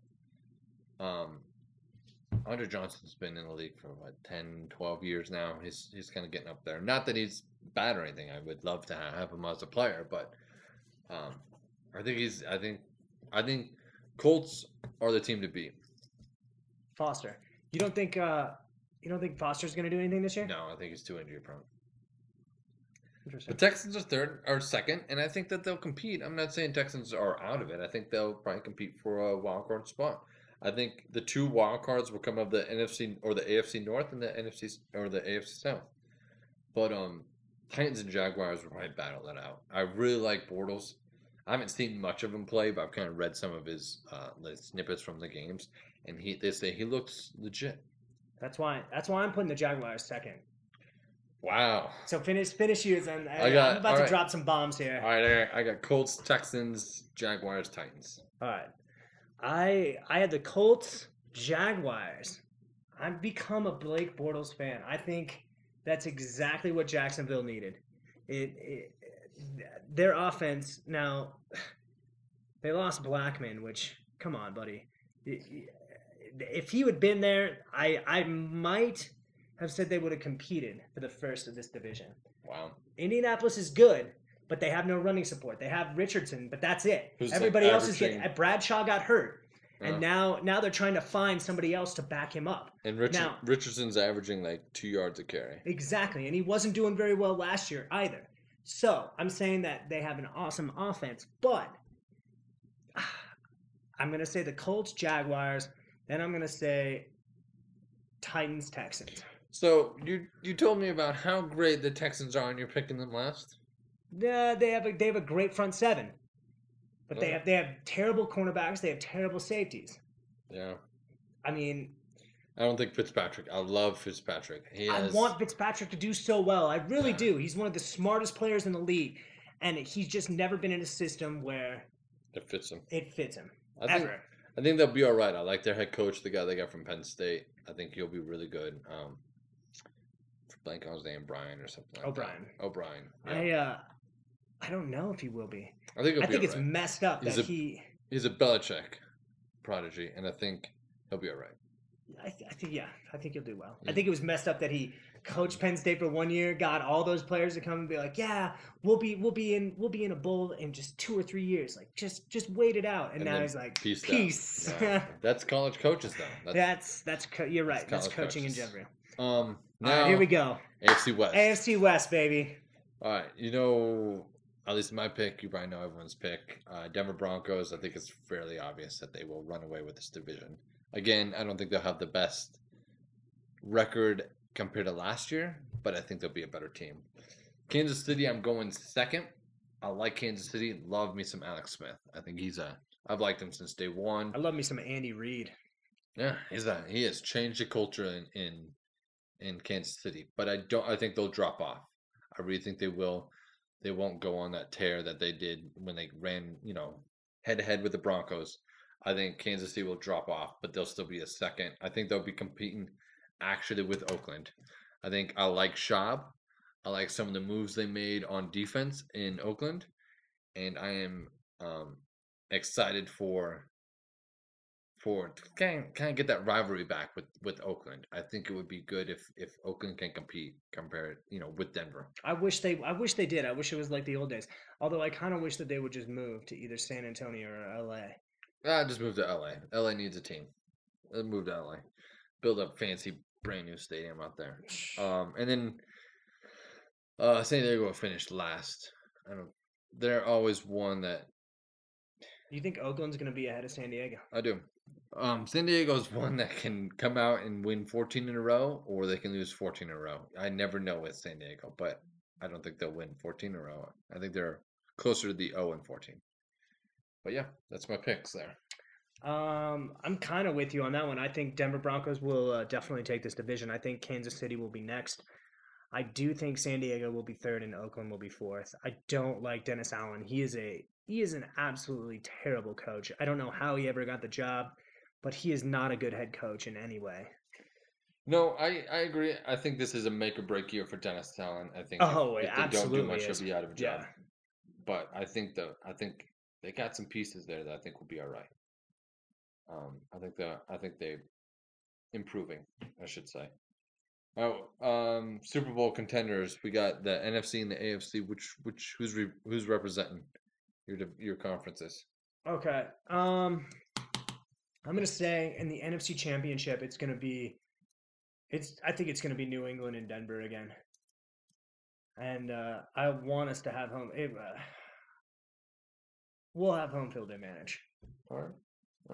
Andre Johnson's been in the league for what 10, 12 years now. He's kind of getting up there. Not that he's bad or anything. I would love to have him as a player, but I think Colts are the team to beat. Foster. You don't think Foster's going to do anything this year? No, I think he's too injury prone. Interesting. The Texans are third or second, and I think that they'll compete. I'm not saying Texans are out of it. I think they'll probably compete for a wild card spot. I think the two wild cards will come of the NFC or the AFC North and the NFC or the AFC South. But Titans and Jaguars will probably battle that out. I really like Bortles. I haven't seen much of him play, but I've kind of read some of his snippets from the games, and they say he looks legit. That's why I'm putting the Jaguars second. Wow. So finish yours, and I'm about all to right. drop some bombs here. All right, I got Colts, Texans, Jaguars, Titans. All right. I had the Colts, Jaguars. I've become a Blake Bortles fan. I think that's exactly what Jacksonville needed. Their offense now. They lost Blackman, which come on, buddy. If he had been there, I might have said they would have competed for the first of this division. Wow. Indianapolis is good, but they have no running support. They have Richardson, but that's it. Who's Everybody like else is getting. Bradshaw got hurt, and now they're trying to find somebody else to back him up. And Richardson's averaging like 2 yards a carry. Exactly, and he wasn't doing very well last year either. So I'm saying that they have an awesome offense, but I'm going to say the Colts, Jaguars, then I'm going to say Titans, Texans. So you told me about how great the Texans are, and you're picking them last. Yeah, they have a great front seven, but they have terrible cornerbacks. They have terrible safeties. Yeah. I mean, I don't think Fitzpatrick. I love Fitzpatrick. I want Fitzpatrick to do so well. I really do. He's one of the smartest players in the league, and he's just never been in a system where it fits him. I think they'll be all right. I like their head coach, the guy they got from Penn State. I think he'll be really good. Blank on his name, Brian or something like O'Brien. that. O'Brien. Yeah. I don't know if he will be. I think it's messed up that he's a Belichick prodigy, and I think he'll be all right. I think he'll do well. I think it was messed up that he coached Penn State for 1 year, got all those players to come and be like, yeah, we'll be in a bowl in just 2 or 3 years. Like just wait it out. And now he's like, peace. Yeah. That's college coaches though. You're right. That's coaching in general. Now all right, here we go. AFC West. AFC West, baby. All right, at least my pick. You probably know everyone's pick. Denver Broncos. I think it's fairly obvious that they will run away with this division. Again, I don't think they'll have the best record compared to last year, but I think they'll be a better team. Kansas City, I'm going second. I like Kansas City. Love me some Alex Smith. I think I've liked him since day one. I love me some Andy Reid. Yeah, he has changed the culture in Kansas City, but I think they'll drop off. I really think they will. They won't go on that tear that they did when they ran, head to head with the Broncos. I think Kansas City will drop off, but they'll still be a second. I think they'll be competing actually with Oakland. I think I like Schaub. I like some of the moves they made on defense in Oakland, and I am excited for kind of get that rivalry back with Oakland. I think it would be good if Oakland can compete compared, with Denver. I wish they did. I wish it was like the old days. Although I kind of wish that they would just move to either San Antonio or LA. Just move to LA. LA needs a team. Let's move to LA. Build a fancy brand new stadium out there. And then San Diego finished last. They're always one that. You think Oakland's going to be ahead of San Diego? I do. San Diego's one that can come out and win 14 in a row, or they can lose 14 in a row. I never know with San Diego, but I don't think they'll win 14 in a row. I think they're closer to the 0 and 14. But yeah, that's my picks there. I'm kind of with you on that one. I think Denver Broncos will definitely take this division. I think Kansas City will be next. I do think San Diego will be third and Oakland will be fourth. I don't like Dennis Allen. He is an absolutely terrible coach. I don't know how he ever got the job, but he is not a good head coach in any way. No, I agree. I think this is a make or break year for Dennis Allen. I think if they don't do much, he'll be out of a job. Yeah. But I think they got some pieces there that I think will be all right. I think they're improving, I should say. Oh, Super Bowl contenders. We got the NFC and the AFC. Who's representing your conferences? Okay. I'm gonna say in the NFC Championship, I think it's gonna be New England and Denver again. And I want us to have home. We'll have home field advantage. All right.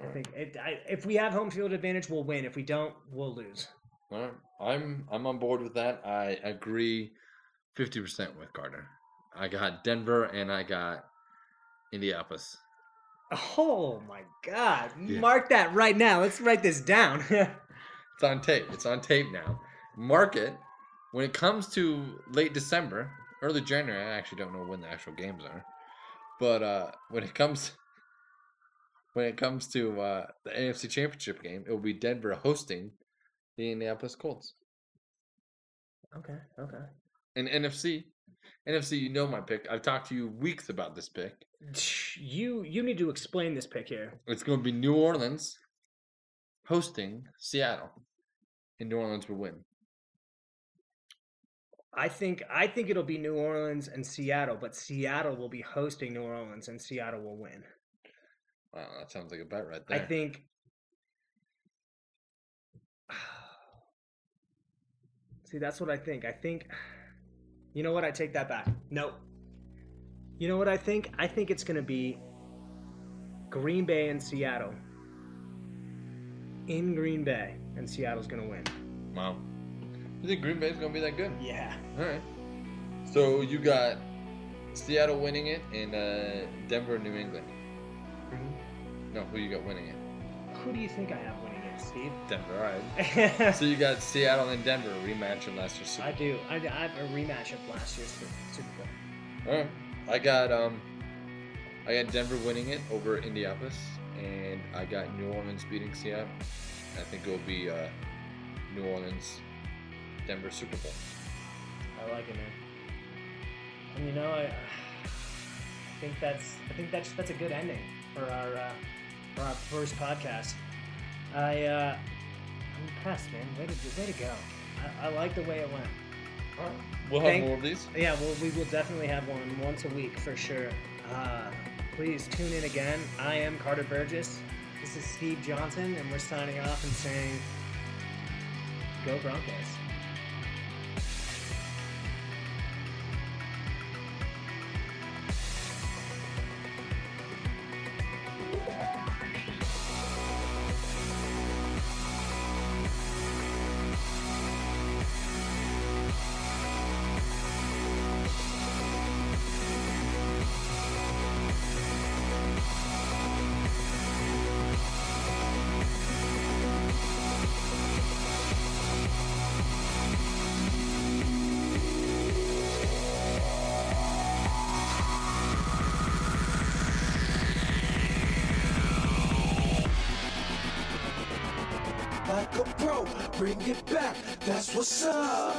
I think if we have home field advantage, we'll win. If we don't, we'll lose. All right. I'm on board with that. I agree 50% with Carter. I got Denver and I got Indianapolis. Oh my God. Mark that right now. Let's write this down. It's on tape. It's on tape now. Mark it. When it comes to late December, early January, I actually don't know when the actual games are. But when it comes to the AFC Championship game, it will be Denver hosting the Indianapolis Colts. Okay. And NFC, you know my pick. I've talked to you weeks about this pick. You need to explain this pick here. It's going to be New Orleans hosting Seattle, and New Orleans will win. I think it'll be New Orleans and Seattle, but Seattle will be hosting New Orleans, and Seattle will win. Wow, that sounds like a bet right there. I think. See, that's what I think. You know what? I take that back. Nope. You know what I think? I think it's going to be Green Bay and Seattle. In Green Bay, and Seattle's going to win. Wow. You think Green Bay's going to be that good? Yeah. All right. So you got Seattle winning it and Denver and New England. Mm-hmm. No, who you got winning it? Who do you think I have winning it, Steve? Denver, all right. So you got Seattle and Denver, a rematch of last year's Super Bowl. I do. I have a rematch of last year's Super Bowl. All right. I got Denver winning it over Indianapolis, and I got New Orleans beating Seattle. I think it will be New Orleans, Denver Super Bowl. I like it, man. And you know, I think that's a good ending for our first podcast. I'm impressed, man. Way to go. I like the way it went. All right. We'll have more of these. Yeah, we will definitely have one once a week for sure. Please tune in again. I am Carter Burgess. This is Steve Johnson, and we're signing off and saying, go Broncos. Like a pro, bring it back, that's what's up.